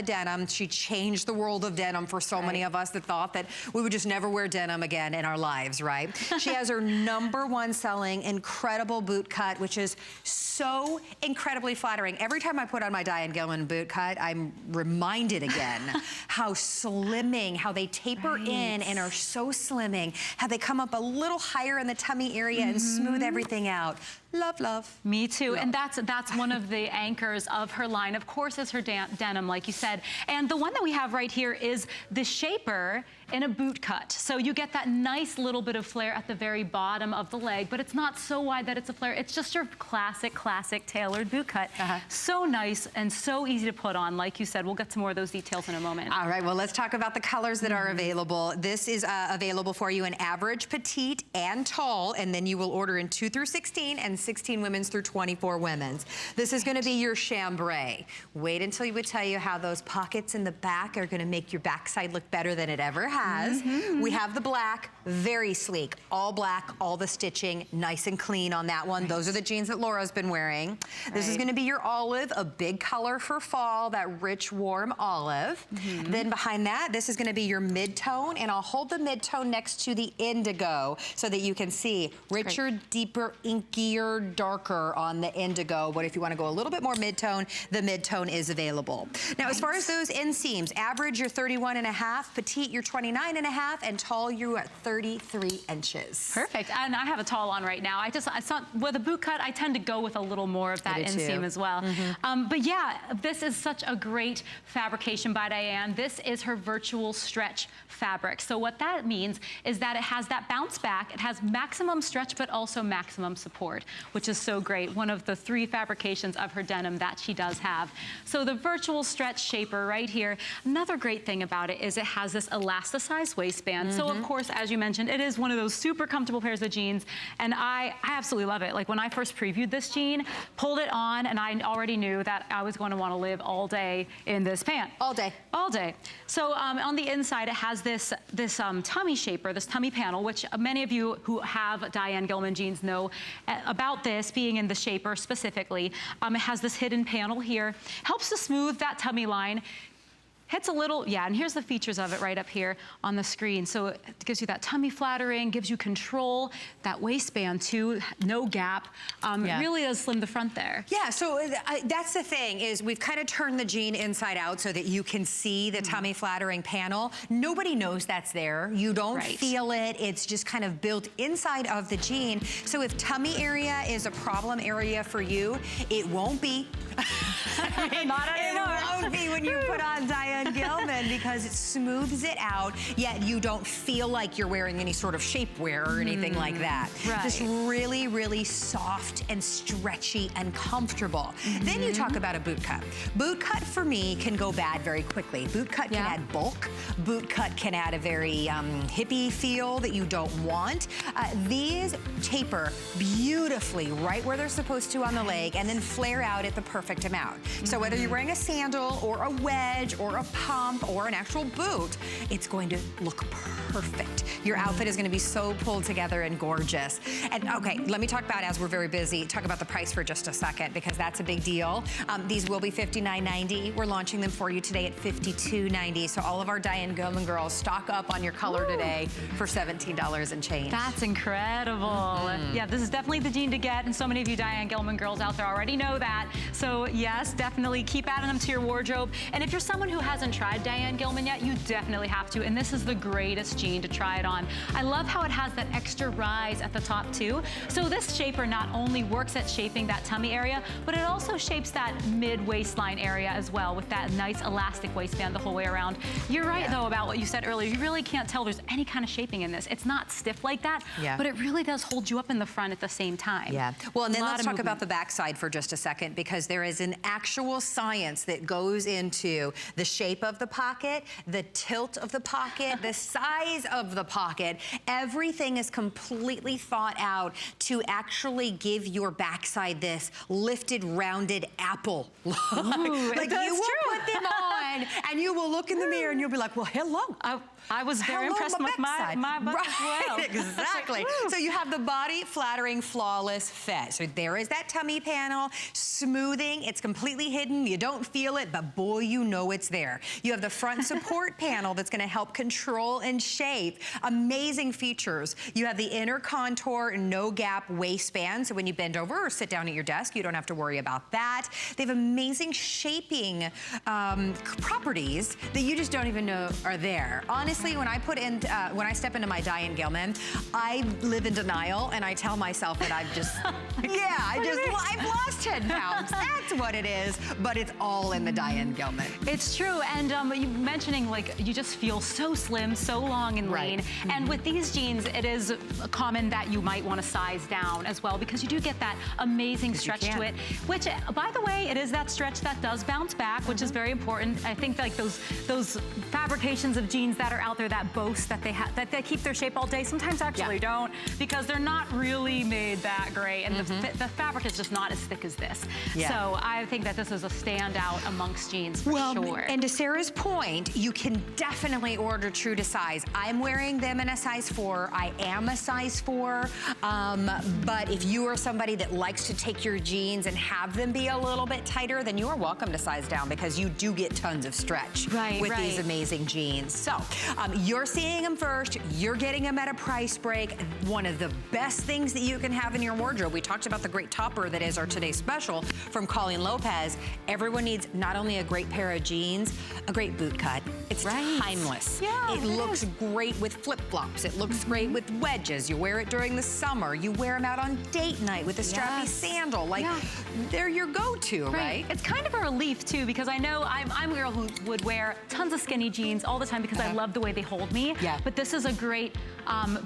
denim. She changed the world of denim for so many of us that thought that we would just never wear denim again in our lives, right? She has her #1 selling incredible boot cut, which is so incredibly flattering. Every time I put on my Diane Gilman boot cut, I'm reminded again how slimming, how they taper in and are so slimming, how they come up a little higher in the tummy area and smooth everything out. Love, love. Me too, and that's one of the anchors of her line, of course, is her denim, like you said. And the one that we have right here is the shaper in a boot cut. So you get that nice little bit of flare at the very bottom of the leg, but it's not so wide that it's a flare. It's just your classic tailored boot cut. So nice and so easy to put on. Like you said, we'll get to more of those details in a moment. All right, well, let's talk about the colors that are available. This is available for you in average, petite, and tall, and then you will order in 2 through 16 and 16 women's through 24 women's. This is gonna be your chambray. Wait until we tell you how those pockets in the back are gonna make your backside look better than it ever has. We have the black, very sleek, all black, all the stitching, nice and clean on that one. Those are the jeans that Laura's been wearing. This is gonna be your olive, a big color for fall, that rich, warm olive. Then behind that, this is gonna be your mid-tone, and I'll hold the mid-tone next to the indigo so that you can see richer, deeper, inkier, darker on the indigo, but if you want to go a little bit more mid-tone, the mid-tone is available. Now, as far as those inseams, average you're 31.5, petite you're 29.5, and tall you're at 33 inches. Perfect, and I have a tall on right now. I saw with a boot cut, I tend to go with a little more of that inseam as well. But yeah, this is such a great fabrication by Diane. This is her virtual stretch fabric. So what that means is that it has that bounce back, it has maximum stretch, but also maximum support, which is so great. One of the 3 fabrications of her denim that she does have. So the virtual stretch shaper right here. Another great thing about it is it has this elasticized waistband. So of course, as you mentioned, it is one of those super comfortable pairs of jeans, and I absolutely love it. Like when I first previewed this jean, pulled it on, and I already knew that I was going to want to live all day in this pant. All day. All day. So on the inside, it has this tummy shaper, this tummy panel, which many of you who have Diane Gilman jeans know about this being in the shaper specifically. It has this hidden panel here, helps to smooth that tummy line. Hits a little, and here's the features of it right up here on the screen. So it gives you that tummy flattering, gives you control, that waistband too, no gap. Really does slim the front there. Yeah, so that's the thing, is we've kind of turned the jean inside out so that you can see the tummy flattering panel. Nobody knows that's there. You don't feel it. It's just kind of built inside of the jean. So if tummy area is a problem area for you, it won't be. Not anymore. It won't be when you put on Diane Gilman, because it smooths it out, yet you don't feel like you're wearing any sort of shapewear or anything like that. Just really, really soft and stretchy and comfortable. Then you talk about a boot cut. Boot cut for me can go bad very quickly. Boot cut can add bulk. Boot cut can add a very hippie feel that you don't want. These taper beautifully right where they're supposed to on the leg, and then flare out at the perfect amount. So whether you're wearing a sandal or a wedge or a pump or an actual boot, it's going to look perfect. Your outfit is going to be so pulled together and gorgeous. And okay, let me talk about, as we're very busy, talk about the price for just a second, because that's a big deal. These will be $59.90. We're launching them for you today at $52.90. So all of our Diane Gilman girls, stock up on your color today for $17 and change. That's incredible. Yeah, this is definitely the jean to get, and so many of you Diane Gilman girls out there already know that. So yes, definitely keep adding them to your wardrobe. And if you're someone who hasn't tried Diane Gilman yet, you definitely have to, and this is the greatest jean to try it on. I love how it has that extra rise at the top too. So this shaper not only works at shaping that tummy area, but it also shapes that mid-waistline area as well, with that nice elastic waistband the whole way around. You're right though about what you said earlier. You really can't tell there's any kind of shaping in this. It's not stiff like that, but it really does hold you up in the front at the same time. Well, and then let's talk about the backside for just a second, because there is an actual science that goes into the shape of the pocket, the tilt of the pocket, the size of the pocket. Everything is completely thought out to actually give your backside this lifted, rounded apple look. Like you will put them on And you will look in the mirror and you'll be like, well, hello. I was very impressed with my butt as well. Exactly. So you have the body flattering, flawless fit. So there is that tummy panel, smoothing. It's completely hidden. You don't feel it, but boy, you know it's there. You have the front support panel that's gonna help control and shape. Amazing features. You have the inner contour, no gap waistband. So when you bend over or sit down at your desk, you don't have to worry about that. They have amazing shaping properties that you just don't even know are there. Honestly, when I step into my Diane Gilman, I live in denial and I tell myself that I've just, I've lost 10 pounds. That's what it is, but it's all in the Diane Gilman. It's true, and you mentioning like you just feel so slim, so long and lean, and with these jeans, it is common that you might want to size down as well because you do get that amazing stretch to it, which, by the way, it is that stretch that does bounce back, which is very important. I think like those fabrications of jeans that are out there that boast that they keep their shape all day sometimes actually don't, because they're not really made that great, and the fabric is just not as thick as this. So I think that this is a standout amongst jeans for sure. And to Sarah's point, you can definitely order true to size. I'm wearing them in a size 4. I am a size 4. But if you are somebody that likes to take your jeans and have them be a little bit tighter, then you are welcome to size down because you do get tons of stretch with these amazing jeans. So you're seeing them first. You're getting them at a price break. One of the best things that you can have in your wardrobe. We talked about the great topper that is our today's special from Colleen Lopez. Everyone needs not only a great pair of jeans, a great boot cut. It's timeless. It looks great with flip-flops. It looks great with wedges. You wear it during the summer. You wear them out on date night with a strappy sandal. Like, they're your go-to, right? It's kind of a relief, too, because I know I'm a girl who would wear tons of skinny jeans all the time because I love the way they hold me. But this is a great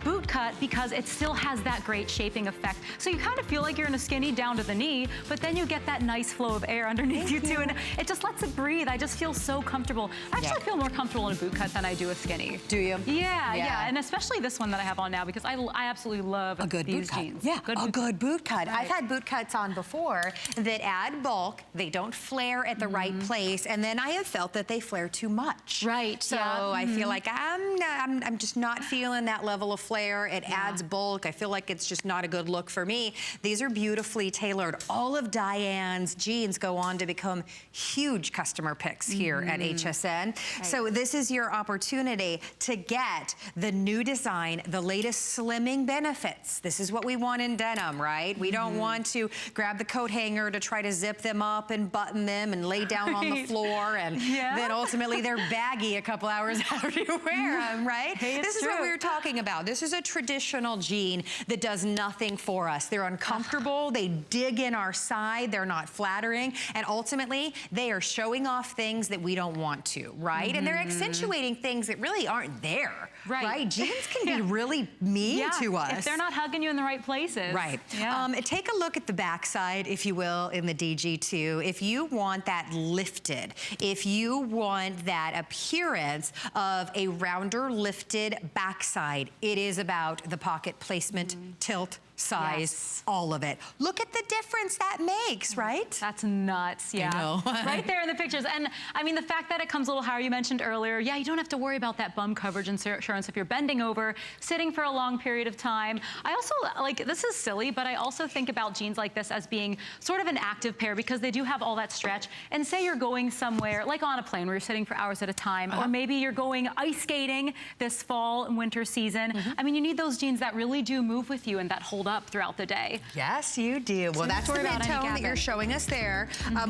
boot cut because it still has that great shaping effect. So you kind of feel like you're in a skinny down to the knee, but then you get that nice flow of air underneath you, too, and it just lets it breathe. I just feel so comfortable. I actually feel more comfortable in a boot cut than I do a skinny. Do you? Yeah, and especially this one that I have on now because I absolutely love a good these boot cut. jeans. A good boot cut. I've had boot cuts on before that add bulk. They don't flare at the right place, and then I have felt that they flare too much. So I feel like I'm just not feeling that level of flare. It adds bulk. I feel like it's just not a good look for me. These are beautifully tailored. All of Diane's jeans go on to become huge customer picks here at HSN. So this is your opportunity to get the new design, the latest slimming benefits. This is what we want in denim, right? We don't want to grab the coat hanger to try to zip them up and button them and lay down on the floor, and then ultimately they're baggy a couple hours after you wear them, right? This is what we were talking about. This is a traditional jean that does nothing for us. They're uncomfortable. They dig in our side. They're not flattering. And ultimately, they are showing off things that we don't want to, right? And they're accentuating things that really aren't there, right? Jeans can be really mean to us. If they're not hugging you in the right places. Take a look at the backside, if you will, in the DG2. If you want that lifted, if you want that appearance of a rounder, lifted backside, it is about the pocket placement, tilt, size, all of it. Look at the difference that makes, right? That's nuts, I know. Right there in the pictures. And I mean, the fact that it comes a little higher, you mentioned earlier, you don't have to worry about that bum coverage insurance if you're bending over, sitting for a long period of time. I also, like, this is silly, but I also think about jeans like this as being sort of an active pair because they do have all that stretch. And say you're going somewhere, like on a plane where you're sitting for hours at a time, or maybe you're going ice skating this fall and winter season. I mean, you need those jeans that really do move with you and that hold up throughout the day. Yes, you do. Well, that's the mid-tone that you're showing us there.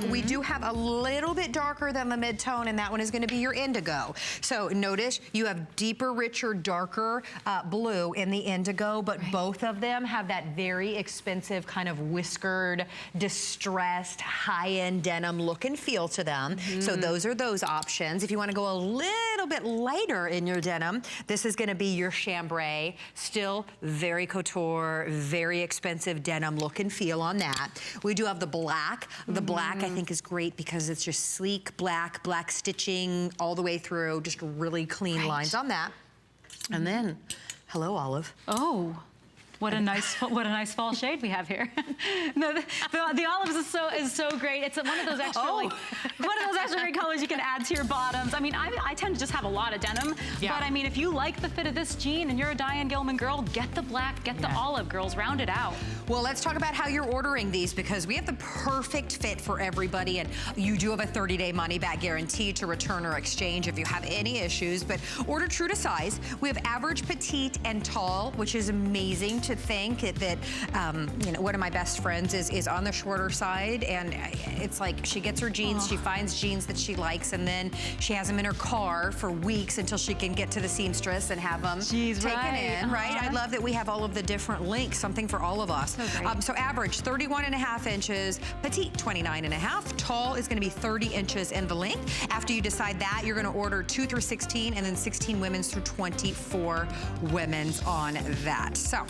We do have a little bit darker than the mid-tone, and that one is going to be your indigo. So notice you have deeper, richer, darker blue in the indigo, but both of them have that very expensive kind of whiskered, distressed, high-end denim look and feel to them. So those are those options. If you want to go a little bit lighter in your denim, this is going to be your chambray. Still very couture, very expensive denim look and feel on that. We do have the black. The black I think is great because it's just sleek black stitching all the way through, just really clean lines on that. And then, hello, Olive. What a nice fall shade we have here. No, the olives is so great. It's one of those extra one of those extra great colors you can add to your bottoms. I mean, I tend to just have a lot of denim, but I mean, if you like the fit of this jean and you're a Diane Gilman girl, get the black, get the olive, girls, round it out. Well, let's talk about how you're ordering these, because we have the perfect fit for everybody, and you do have a 30-day money-back guarantee to return or exchange if you have any issues, but order true to size. We have average, petite, and tall, which is amazing to think that, you know, one of my best friends is on the shorter side, and it's like she gets her jeans, she finds jeans that she likes, and then she has them in her car for weeks until she can get to the seamstress and have them taken in, right? I love that we have all of the different links, something for all of us. So average, 31.5 inches, petite, 29.5, tall is gonna be 30 inches in the length. After you decide that, you're gonna order 2 through 16, and then 16 women's through 24 women's on that. So,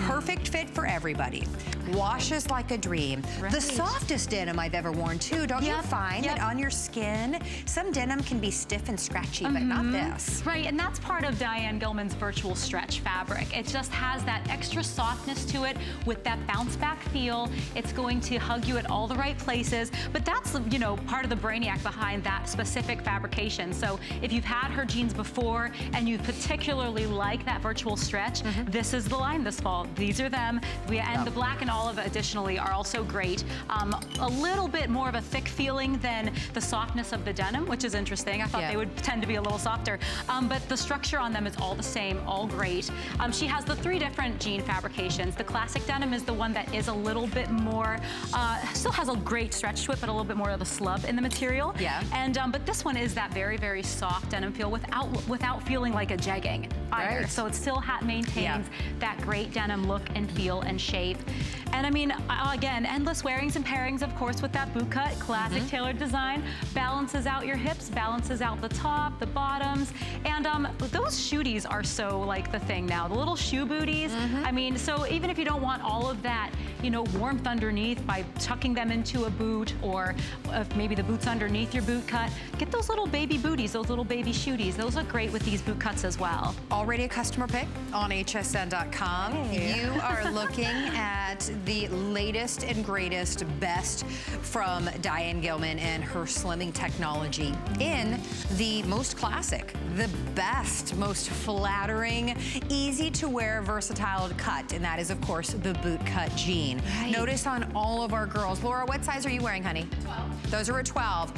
perfect fit for everybody. Washes like a dream. The softest denim I've ever worn too. Don't you find that on your skin, some denim can be stiff and scratchy, but not this. Right, and that's part of Diane Gilman's virtual stretch fabric. It just has that extra softness to it with that bounce back feel. It's going to hug you at all the right places, but that's, you know, part of the brainiac behind that specific fabrication. So if you've had her jeans before and you particularly like that virtual stretch, this is the line this fall. These are them. And the black and olive additionally are also great. A little bit more of a thick feeling than the softness of the denim, which is interesting. I thought they would tend to be a little softer, but the structure on them is all the same, all great. She has the 3 different jean fabrications. The classic denim is the one that is a little bit more, still has a great stretch to it, but a little bit more of a slub in the material. And but this one is that very, very soft denim feel without feeling like a jegging either. So it still maintains that great denim look and feel and shape. And I mean, again, endless wearings and pairings, of course, with that boot cut, classic tailored design, balances out your hips, balances out the top, the bottoms, and those shooties are so like the thing now, the little shoe booties. I mean, so even if you don't want all of that, you know, warmth underneath by tucking them into a boot, or if maybe the boot's underneath your boot cut, get those little baby booties, those little baby shooties. Those are great with these boot cuts as well. Already a customer pick on hsn.com. You are looking at the latest and greatest best from Diane Gilman and her slimming technology in the most classic, the best, most flattering, easy to wear, versatile cut, and that is of course the boot cut jean. Notice on all of our girls. Laura, what size are you wearing, honey? 12. Those are a 12.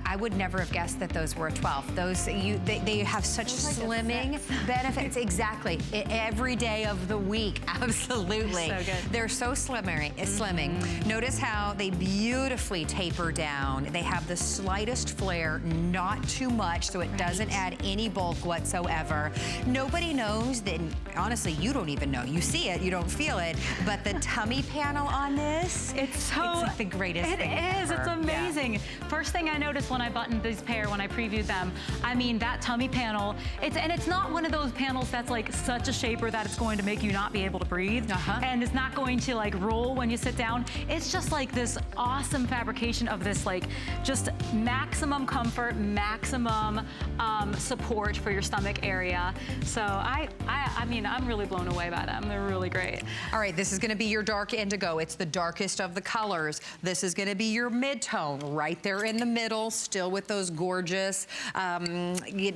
I would never have guessed that those were a 12. Those, they have such slimming benefits. Exactly. Every day of the week, absolutely. So good. They're so slimming. Notice how they beautifully taper down. They have the slightest flare, not too much, so it doesn't add any bulk whatsoever. Nobody knows that, honestly, you don't even know. You see it, you don't feel it, but the tummy panel on this, it's like the greatest thing ever. It's amazing. First thing I noticed when I buttoned this pair, when I previewed them, I mean, that tummy panel, it's not one of those panels that's like such a shaper that it's going to make you not be able to breathe, and it's not going to like roll when you sit down. It's just like this awesome fabrication of this like just maximum comfort, maximum support for your stomach area. So I mean, I'm really blown away by them. They're really great. All right, this is gonna be your dark indigo. It's the darkest of the colors. This is gonna be your mid-tone, right there in the middle, still with those gorgeous,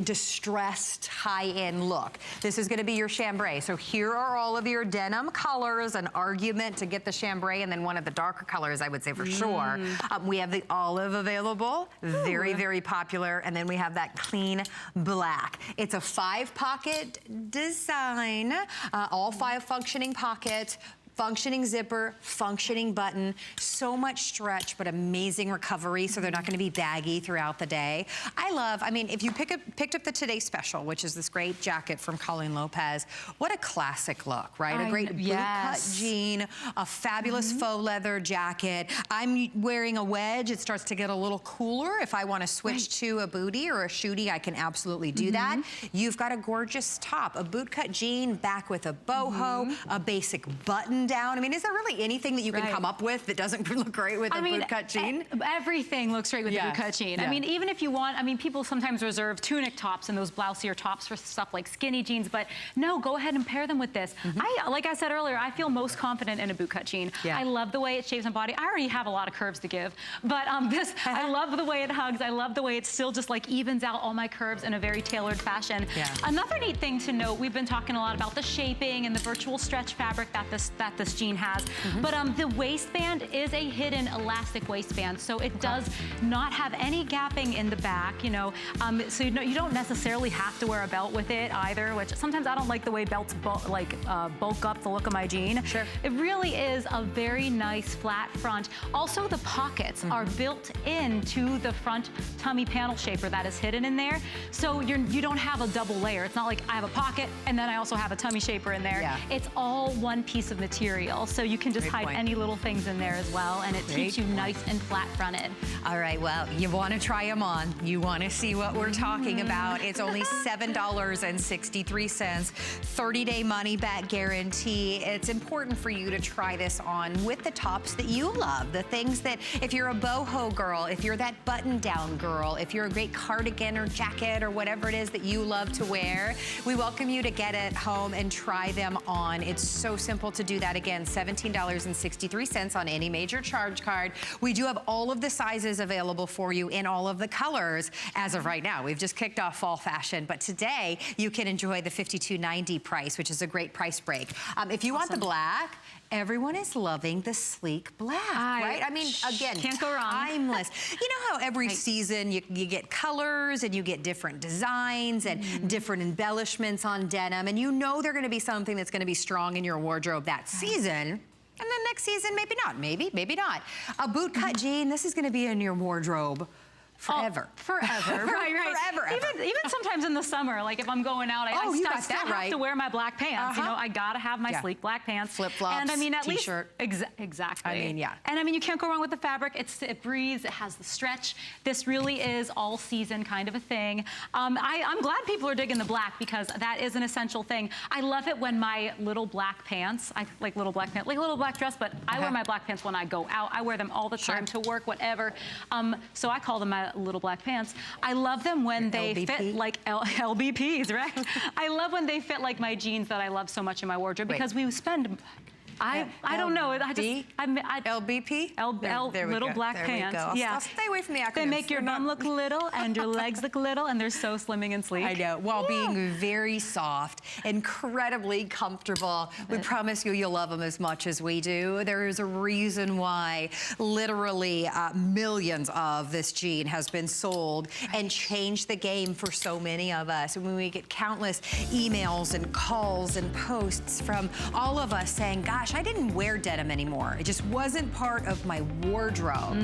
distressed, high-end look. This is gonna be your chambray. So here are all of your denim colors, an argument to get the chambray, and then one of the darker colors, I would say for sure. We have the olive available, very, very popular, and then we have that clean black. It's a 5-pocket design, all 5 functioning pockets, functioning zipper, functioning button, so much stretch, but amazing recovery, so they're not gonna be baggy throughout the day. I mean, if you picked up the Today Special, which is this great jacket from Colleen Lopez, what a classic look, right? A great boot-cut jean, a fabulous faux leather jacket. I'm wearing a wedge. It starts to get a little cooler. If I wanna switch to a bootie or a shootie, I can absolutely do that. You've got a gorgeous top, a boot-cut jean, back with a boho, a basic button button down. I mean, is there really anything that you can come up with that doesn't look great with a bootcut jean? Everything looks great with the bootcut jean. I mean, even if you want, I mean, people sometimes reserve tunic tops and those blousier tops for stuff like skinny jeans, but no, go ahead and pair them with this. Like I said earlier, I feel most confident in a bootcut jean. I love the way it shaves my body. I already have a lot of curves to give, but this, I love the way it hugs. I love the way it still just like evens out all my curves in a very tailored fashion. Another neat thing to note, we've been talking a lot about the shaping and the virtual stretch fabric that this jean has, but the waistband is a hidden elastic waistband, so it does not have any gapping in the back, you know, so you don't necessarily have to wear a belt with it either, which sometimes I don't like the way belts bulk up the look of my jean. It really is a very nice flat front. Also, the pockets are built into the front tummy panel shaper that is hidden in there, so you don't have a double layer. It's not like I have a pocket and then I also have a tummy shaper in there. It's all one piece of material, so you can just hide any little things in there as well, and it keeps you nice and flat fronted. All right, well, you want to try them on. You want to see what we're talking about. It's only $7.63, 30-day money-back guarantee. It's important for you to try this on with the tops that you love, the things that, if you're a boho girl, if you're that button-down girl, if you're a great cardigan or jacket or whatever it is that you love to wear, we welcome you to get it home and try them on. It's so simple to do that. Again, $17.63 on any major charge card. We do have all of the sizes available for you in all of the colors as of right now. We've just kicked off fall fashion, but today you can enjoy the $52.90 price, which is a great price break. If you want the black, everyone is loving the sleek black, right? I mean, again, can't go wrong. Timeless. You know how every season you get colors and you get different designs and different embellishments on denim, and you know they're gonna be something that's gonna be strong in your wardrobe that season. And then next season, maybe not, maybe not. A bootcut jean, this is gonna be in your wardrobe forever. Forever, right. Forever. Even sometimes in the summer, like if I'm going out, I still have to wear my black pants. You know, I gotta have my sleek black pants. Flip-flops, and I mean, at t-shirt. Least, exactly. I mean, And I mean, you can't go wrong with the fabric. It breathes, it has the stretch. This really is all season kind of a thing. I'm glad people are digging the black because that is an essential thing. I love it when my little black pants, I like little black pants, like a little black dress, but I wear my black pants when I go out. I wear them all the time to work, whatever. So I call them my little black pants. I love them when they fit like LBPs, right? I love when they fit like my jeans that I love so much in my wardrobe because we spend I don't know. LBP? Little black pants. I'll stay away from the acronyms. They make your bum look little and your legs look little, and they're so slimming and sleek. I know, while being very soft, incredibly comfortable. We promise you'll love them as much as we do. There is a reason why literally millions of this jean has been sold and changed the game for so many of us. And when we get countless emails and calls and posts from all of us saying, gosh, I didn't wear denim anymore. It just wasn't part of my wardrobe.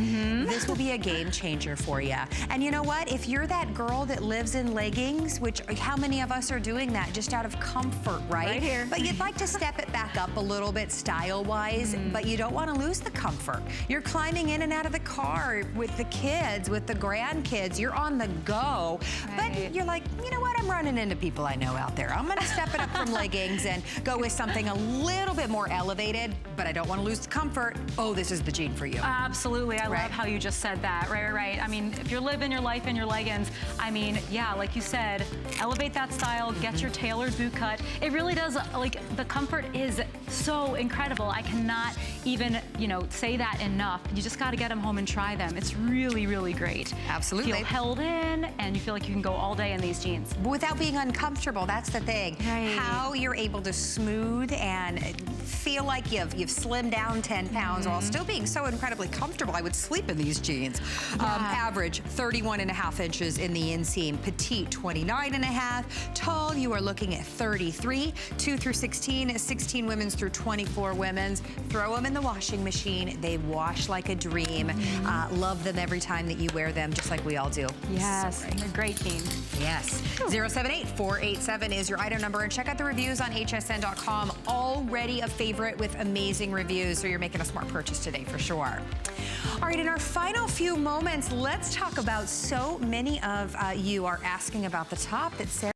This will be a game changer for you. And you know what? If you're that girl that lives in leggings, which how many of us are doing that just out of comfort, right? Right here. But you'd like to step it back up a little bit style-wise, but you don't want to lose the comfort. You're climbing in and out of the car with the kids, with the grandkids. You're on the go. But you're like, you know what? I'm running into people I know out there. I'm going to step it up from leggings and go with something a little bit more elevated, but I don't want to lose the comfort. Oh, this is the jean for you. Absolutely. I love how you just said that. Right. I mean, if you're living your life in your leggings, I mean, yeah, like you said, elevate that style, get your tailored boot cut. It really does, like, the comfort is so incredible. I cannot even, say that enough. You just got to get them home and try them. It's really, really great. Absolutely. Feel held in, and you feel like you can go all day in these jeans. Without being uncomfortable, that's the thing. How you're able to smooth and feel like you've slimmed down 10 pounds while still being so incredibly comfortable. I would sleep in these jeans. Average 31.5 inches in the inseam. Petite 29.5. Tall, you are looking at 33. 2 through 16, 16 women's through 24 women's. Throw them in the washing machine. They wash like a dream. Love them every time that you wear them, just like we all do. Yes, so they're a great team. Yes. 078-487 is your item number, and check out the reviews on hsn.com. Already a favorite with amazing reviews, so you're making a smart purchase today for sure. All right, in our final few moments, let's talk about, so many of you are asking about the top that Sarah